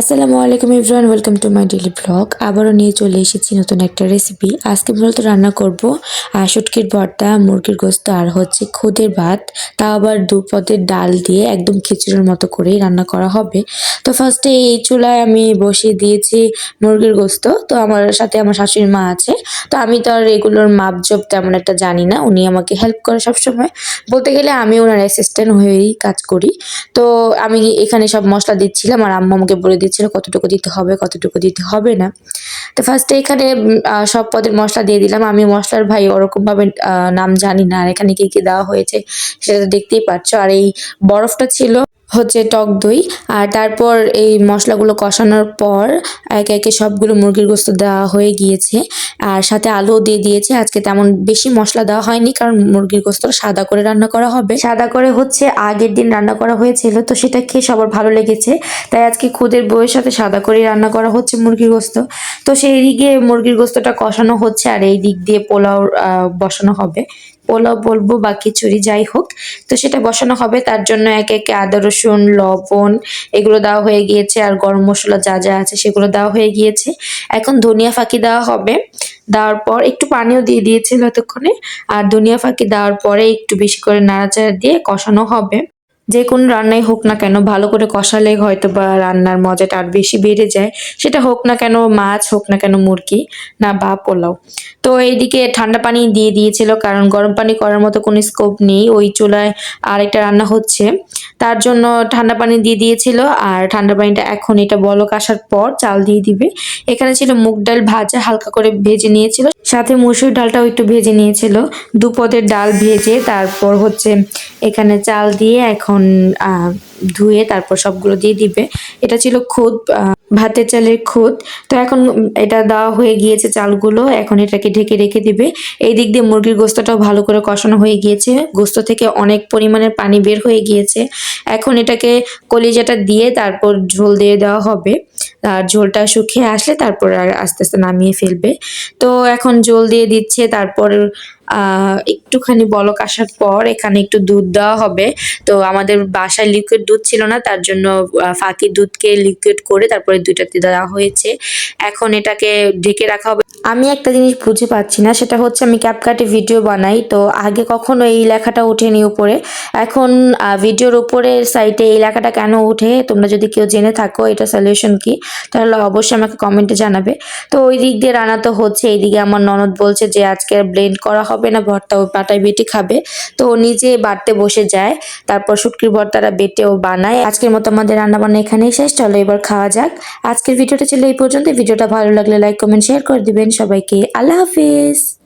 আসসালামু আলাইকুম everyone, welcome to my daily blog. আবারও নিয়ে চলে এসেছি নতুন একটা রেসিপি। আজকে মূলত রান্না করব শুটকির ভর্তা, মুরগির গোস্ত আর হচ্ছে খুদের ভাত। তাও আবার দুপদের ডাল দিয়ে একদম খিচুড়ির মতো করেই রান্না করা হবে। তো ফার্স্টে এই চুলায় আমি বসিয়ে দিয়েছি মুরগির গোস্ত। তো আমার সাথে আমার শাশুড়ি মা আছে। তো আমি তো আর এগুলোর মাপজোপ তেমন একটা জানি না, উনি আমাকে হেল্প করে সবসময়। বলতে গেলে আমি ওনার অ্যাসিস্ট্যান্ট হয়েই কাজ করি। তো আমি এখানে সব মশলা দিচ্ছিলাম আর আম্মু আমাকে বলে দিচ্ছিল কতটুকু দিতে হবে, কতটুকু দিতে হবে না। তো ফার্স্টে এখানে সব পদের মশলা দিয়ে দিলাম। আমি মশলার ভাই ওরকমভাবে নাম জানি না। আর এখানে কি দেওয়া হয়েছে সেটা তো দেখতেই পাচ্ছ। আর এই বরফটা ছিল হচ্ছে টক দই। আর তারপর এই মশলাগুলো কষানোর পর একে একে সবগুলো মুরগির গোস্ত দেওয়া হয়ে গিয়েছে। আর সাথে আলুও দিয়ে দিয়েছে। আজকে তেমন বেশি মশলা দেওয়া হয়নি, কারণ মুরগির গোস্ত সাদা করে রান্না করা হবে। সাদা করে হচ্ছে আগের দিন রান্না করা হয়েছিল, তো সেটা খেয়ে সবার ভালো লেগেছে। তাই আজকে খুদের বউয়ের সাথে সাদা করে রান্না করা হচ্ছে মুরগির গোস্ত। তো সেই দিকে মুরগির গোস্তটা কষানো হচ্ছে আর এই দিক দিয়ে পোলাও বসানো হবে। পোলাও বলবো বা খিচুড়ি যাই হোক, তো সেটা বসানো হবে। তার জন্য একে একে আদা রসুন লবণ এগুলো দেওয়া হয়ে গিয়েছে, আর গরম মশলা যা যা আছে সেগুলো দেওয়া হয়ে গিয়েছে। এখন ধনিয়া ফাঁকি দেওয়া হবে। দেওয়ার পর একটু পানিও দিয়ে দিয়েছিল এতক্ষণে। আর ধনিয়া ফাঁকি দেওয়ার পরে একটু বেশি করে নাড়াচাড়া দিয়ে কষানো হবে। যে কোনো রান্নাই হোক না কেন ভালো করে কষালে হয়তো বা রান্নার মজাটা আর বেশি বেড়ে যায়। সেটা হোক না কেন মাছ, হোক না কেন মুরগি, না বা পোলাও। তো এইদিকে ঠান্ডা পানি দিয়ে দিয়েছিল, কারণ গরম পানি করার মতো কোনো স্কোপ নেই। ওই চুলায় আরেকটা রান্না হচ্ছে, তার জন্য ঠান্ডা পানি দিয়ে দিয়েছিল। আর ঠান্ডা পানিটা এখন এটা বলক আসার পর চাল দিয়ে দিবে। এখানে ছিল মুগ ডাল ভাজা, হালকা করে ভেজে নিয়েছিল, সাথে মসুর ডালটাও একটু ভেজে নিয়েছিল। দুপদের ডাল ভেজে তারপর হচ্ছে এখানে চাল দিয়ে এখন ধুয়ে তারপর সবগুলো দিয়ে দিবে। এটা ছিল খুদ, ভাতের চালের খুদ। তো এখন এটা দেওয়া হয়ে গিয়েছে চালগুলো, এখন এটাকে ঢেকে রেখে দিবে। এই দিক দিয়ে মুরগির গোস্তটাও ভালো করে কষানো হয়ে গিয়েছে, গোস্ত থেকে অনেক পরিমাণের পানি বের হয়ে গিয়েছে। এখন এটাকে কলিজাটা দিয়ে তারপর ঝোল দিয়ে দেওয়া হবে। আর ঝোলটা শুকিয়ে আসলে তারপর আর আস্তে আস্তে নামিয়ে ফেলবে। তো এখন ঝোল দিয়ে দিচ্ছে। তারপর একটুখানি বলক আসার পর এখানে একটু দুধ দেওয়া হবে। তো আমাদের বাসায় লিকুইড দুধ ছিল না, তার জন্য ফাঁকি দুধকে লিকুইড করে তারপরে দুইটাতে দেওয়া হয়েছে। এখন এটাকে ঢেকে রাখা হবে। আমি একটা জিনিস বুঝে পাচ্ছি না, সেটা হচ্ছে আমি ক্যাপকাটে ভিডিও বানাই, তো আগে কখনো এই লেখাটা ওঠেনি উপরে। এখন ভিডিওর উপরে সাইটে এই লেখাটা কেন ওঠে, তোমরা যদি কেউ জেনে থাকো এটা সলিউশন কি, তাহলে অবশ্যই আমাকে কমেন্টে জানাবে। তো ওই দিক দিয়ে রান্না তো হচ্ছে, এইদিকে আমার ননদ বলছে যে আজকে ব্লেন্ড করা হবে না, ভর্তা ও পাটায় বেটে খাবে। তো ও নিজে বাটতে বসে যায়, তারপর শুটকির ভর্তাটা বেটে ও বানায়। আজকের মতো আমাদের রান্না বান্না এখানেই শেষ, চলো এবার খাওয়া যাক। আজকের ভিডিওটা ছিল এই পর্যন্ত। ভিডিওটা ভালো লাগলে লাইক কমেন্ট শেয়ার করে দিবেন। সবাইকে আল্লাহ হাফিজ।